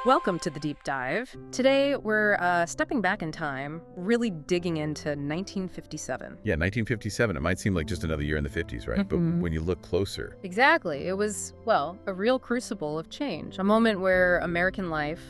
Welcome to the Deep Dive. Today, we're stepping back in time, really digging into 1957. Yeah, 1957. It might seem like just another year in the 50s, right? But when you look closer, Exactly. It was, well, a real crucible of change, a moment where American life,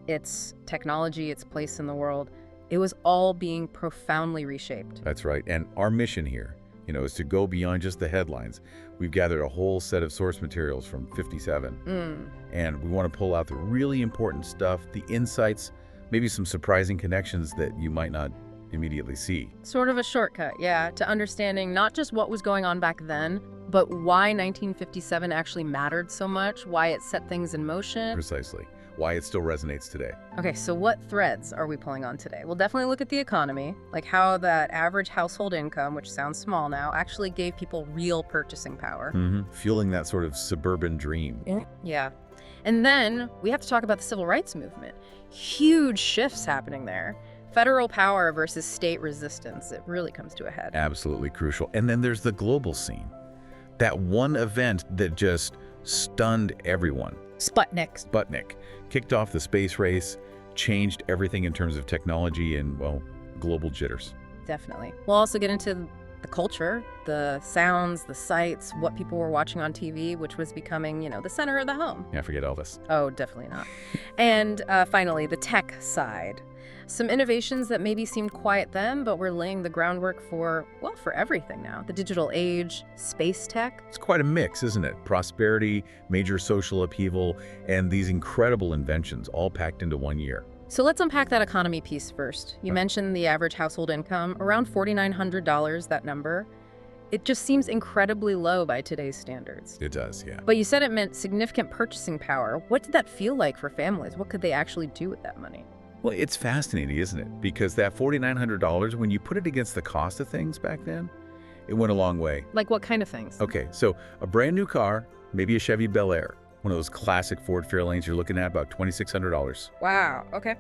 its technology, its place in the world, it was all being profoundly reshaped. that's right. And our mission here, is to go beyond just the headlines. We've gathered a whole set of source materials from 57. And we want to pull out the really important stuff, the insights, maybe some surprising connections that you might not immediately see. Sort of a shortcut, yeah, to understanding not just what was going on back then, but why 1957 actually mattered so much, why it set things in motion. Precisely. Why it still resonates today. Okay, so what threads are we pulling on today? We'll definitely look at the economy, like how that average household income, which sounds small now, actually gave people real purchasing power. Fueling that sort of suburban dream. Yeah. And then we have to talk about the civil rights movement. Huge shifts happening there. Federal power versus state resistance. It really comes to a head. Absolutely crucial. And then there's the global scene. That one event that just stunned everyone. Sputnik kicked off the space race, changed everything in terms of technology and, well, global jitters. Definitely. We'll also get into the culture, the sounds, the sights, what people were watching on TV, which was becoming, the center of the home. Yeah, forget Elvis. Oh, definitely not. And finally, the tech side. Some innovations that maybe seemed quiet then, but we're laying the groundwork for everything now. The digital age, space tech. It's quite a mix, isn't it? Prosperity, major social upheaval, and these incredible inventions all packed into 1 year. So let's unpack that economy piece first. You mentioned the average household income, around $4,900, that number. It just seems incredibly low by today's standards. It does, yeah. But you said it meant significant purchasing power. What did that feel like for families? What could they actually do with that money? Well, it's fascinating, isn't it? Because that $4,900, when you put it against the cost of things back then, it went a long way. Like what kind of things? Okay, so a brand new car, maybe a Chevy Bel Air, one of those classic Ford Fairlanes, you're looking at about $2,600. Wow, okay.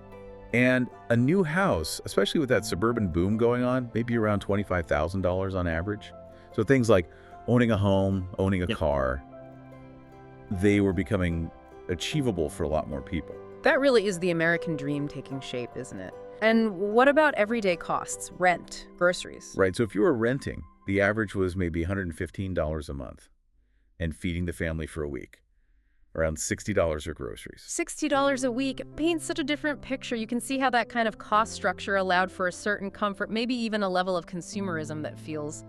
And a new house, especially with that suburban boom going on, maybe around $25,000 on average. So things like owning a home, owning a car, they were becoming achievable for a lot more people. That really is the American dream taking shape, isn't it? And what about everyday costs? Rent, groceries? Right, so if you were renting, the average was maybe $115 a month and feeding the family for a week. Around $60 for groceries. $60 a week paints such a different picture. You can see how that kind of cost structure allowed for a certain comfort, maybe even a level of consumerism that feels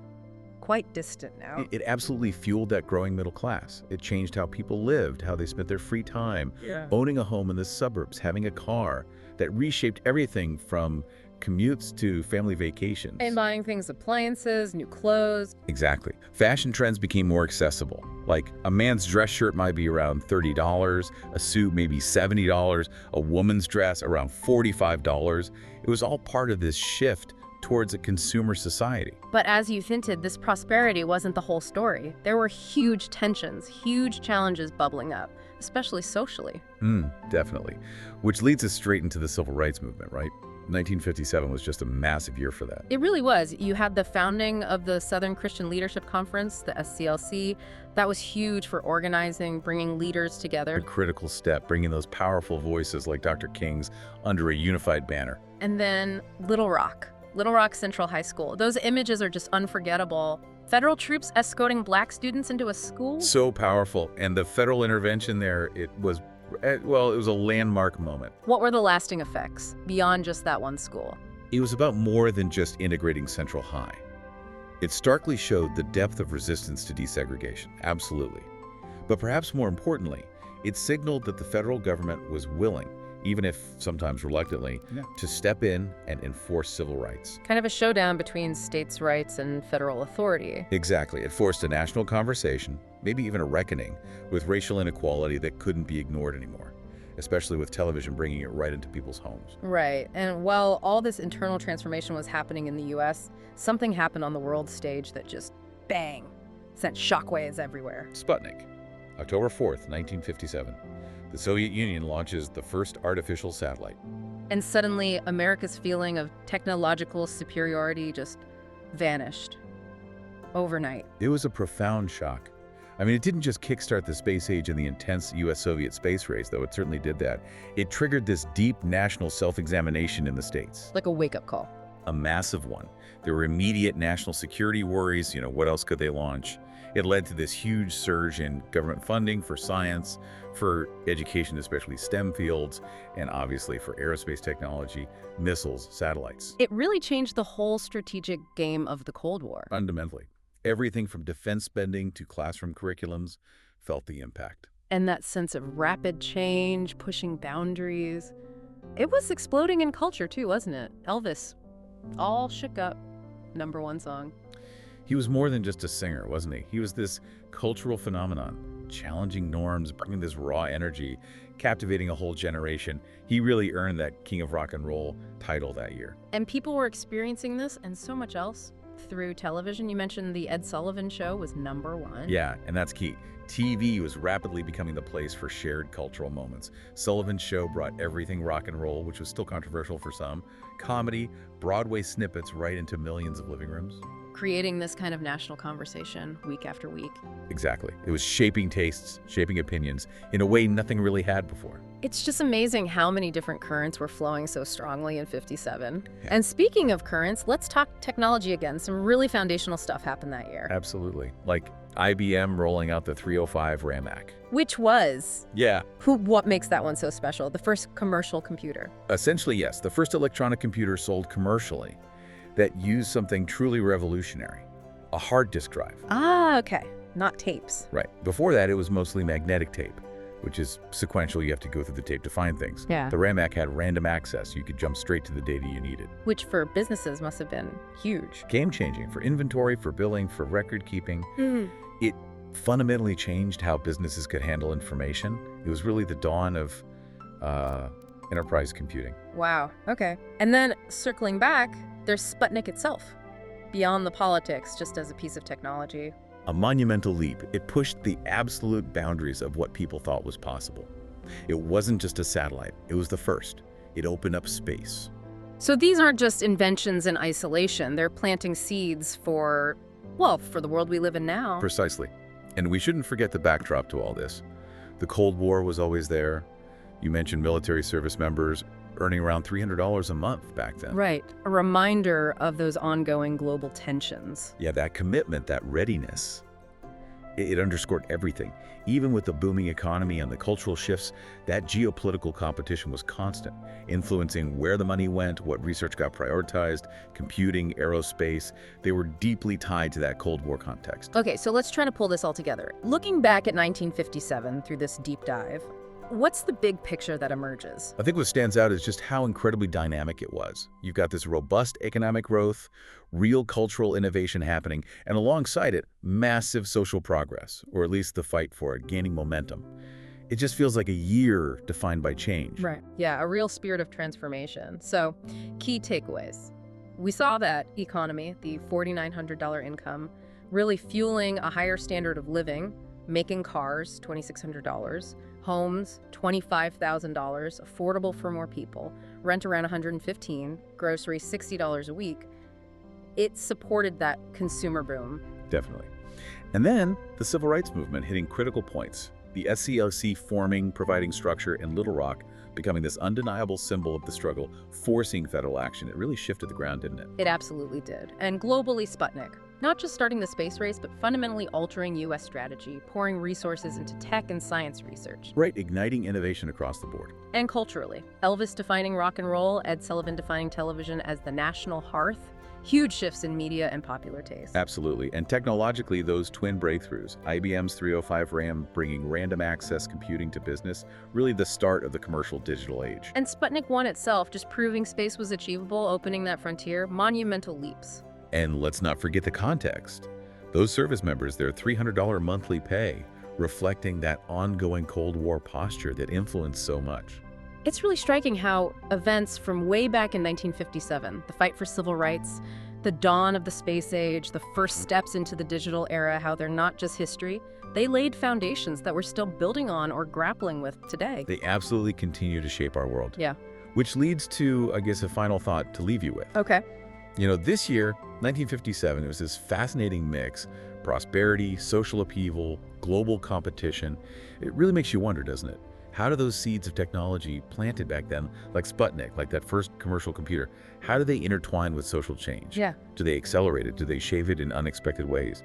quite distant now. It absolutely fueled that growing middle class. It changed how people lived, how they spent their free time, owning a home in the suburbs, having a car. That reshaped everything from commutes to family vacations. And buying things, appliances, new clothes. Exactly. Fashion trends became more accessible. Like a man's dress shirt might be around $30, a suit maybe $70, a woman's dress around $45. It was all part of this shift towards a consumer society. But as you hinted, this prosperity wasn't the whole story. There were huge tensions, huge challenges bubbling up, especially socially. Definitely. Which leads us straight into the civil rights movement, right? 1957 was just a massive year for that. It really was. You had the founding of the Southern Christian Leadership Conference, the SCLC. That was huge for organizing, bringing leaders together. A critical step, bringing those powerful voices like Dr. King's under a unified banner. And then Little Rock Central High School. Those images are just unforgettable. Federal troops escorting black students into a school? So powerful. And the federal intervention there, it was a landmark moment. What were the lasting effects beyond just that one school? It was about more than just integrating Central High. It starkly showed the depth of resistance to desegregation, absolutely. But perhaps more importantly, it signaled that the federal government was willing, even if sometimes reluctantly, to step in and enforce civil rights. Kind of a showdown between states' rights and federal authority. Exactly. It forced a national conversation, maybe even a reckoning, with racial inequality that couldn't be ignored anymore, especially with television bringing it right into people's homes. Right. And while all this internal transformation was happening in the U.S., something happened on the world stage that just, bang, sent shockwaves everywhere. Sputnik, October 4th, 1957. The Soviet Union launches the first artificial satellite. And suddenly, America's feeling of technological superiority just vanished overnight. It was a profound shock. I mean, it didn't just kickstart the space age and the intense U.S.-Soviet space race, though it certainly did that. It triggered this deep national self-examination in the States. Like a wake-up call. A massive one. There were immediate national security worries. What else could they launch? It led to this huge surge in government funding for science, for education, especially STEM fields, and obviously for aerospace technology, missiles, satellites. It really changed the whole strategic game of the Cold War. Fundamentally. Everything from defense spending to classroom curriculums felt the impact. And that sense of rapid change, pushing boundaries. It was exploding in culture too, wasn't it? Elvis, All Shook Up, #1 song. He was more than just a singer, wasn't he? He was this cultural phenomenon, challenging norms, bringing this raw energy, captivating a whole generation. He really earned that King of Rock and Roll title that year. And people were experiencing this and so much else through television. You mentioned the Ed Sullivan Show was #1. Yeah, and that's key. TV was rapidly becoming the place for shared cultural moments. Sullivan's Show brought everything rock and roll, which was still controversial for some, comedy, Broadway snippets right into millions of living rooms. Creating this kind of national conversation week after week. Exactly. It was shaping tastes, shaping opinions, in a way nothing really had before. It's just amazing how many different currents were flowing so strongly in '57. Yeah. And speaking of currents, let's talk technology again. Some really foundational stuff happened that year. Absolutely. Like IBM rolling out the 305 RAMAC. Which was, Yeah. what makes that one so special? The first commercial computer. Essentially, yes. The first electronic computer sold commercially that used something truly revolutionary, a hard disk drive. Ah, okay. Not tapes. Right. Before that, it was mostly magnetic tape, which is sequential. You have to go through the tape to find things. Yeah. The RAMAC had random access. You could jump straight to the data you needed. Which for businesses must have been huge. Game-changing for inventory, for billing, for record keeping. It fundamentally changed how businesses could handle information. It was really the dawn of enterprise computing. Wow. Okay. And then circling back, there's Sputnik itself. Beyond the politics, just as a piece of technology. A monumental leap. It pushed the absolute boundaries of what people thought was possible. It wasn't just a satellite. It was the first. It opened up space. So these aren't just inventions in isolation. They're planting seeds for the world we live in now. Precisely. And we shouldn't forget the backdrop to all this. The Cold War was always there. You mentioned military service members earning around $300 a month back then. Right. A reminder of those ongoing global tensions. Yeah, that commitment, that readiness, it underscored everything. Even with the booming economy and the cultural shifts, that geopolitical competition was constant, influencing where the money went, what research got prioritized, computing, aerospace. They were deeply tied to that Cold War context. Okay, so let's try to pull this all together. Looking back at 1957 through this deep dive, what's the big picture that emerges? I think what stands out is just how incredibly dynamic it was. You've got this robust economic growth, real cultural innovation happening, and alongside it, massive social progress, or at least the fight for it, gaining momentum. It just feels like a year defined by change. Right. Yeah, a real spirit of transformation. So, key takeaways. We saw that economy, the $4,900 income, really fueling a higher standard of living, making cars $2,600, homes $25,000, affordable for more people, rent around $115, groceries $60 a week. It supported that consumer boom. Definitely. And then the civil rights movement hitting critical points. The SCLC forming, providing structure, and Little Rock becoming this undeniable symbol of the struggle, forcing federal action. It really shifted the ground, didn't it? It absolutely did. And globally, Sputnik, not just starting the space race, but fundamentally altering U.S. strategy, pouring resources into tech and science research. Right, igniting innovation across the board. And culturally, Elvis defining rock and roll, Ed Sullivan defining television as the national hearth. Huge shifts in media and popular taste. Absolutely. And technologically, those twin breakthroughs, IBM's 305 RAM bringing random access computing to business, really the start of the commercial digital age. And Sputnik 1 itself, just proving space was achievable, opening that frontier, monumental leaps. And let's not forget the context. Those service members, their $300 monthly pay, reflecting that ongoing Cold War posture that influenced so much. It's really striking how events from way back in 1957, the fight for civil rights, the dawn of the space age, the first steps into the digital era, how they're not just history, they laid foundations that we're still building on or grappling with today. They absolutely continue to shape our world. Yeah. Which leads to, I guess, a final thought to leave you with. Okay. This year, 1957, it was this fascinating mix: prosperity, social upheaval, global competition. It really makes you wonder, doesn't it? How do those seeds of technology planted back then, like Sputnik, like that first commercial computer, how do they intertwine with social change? Yeah. Do they accelerate it? Do they shape it in unexpected ways?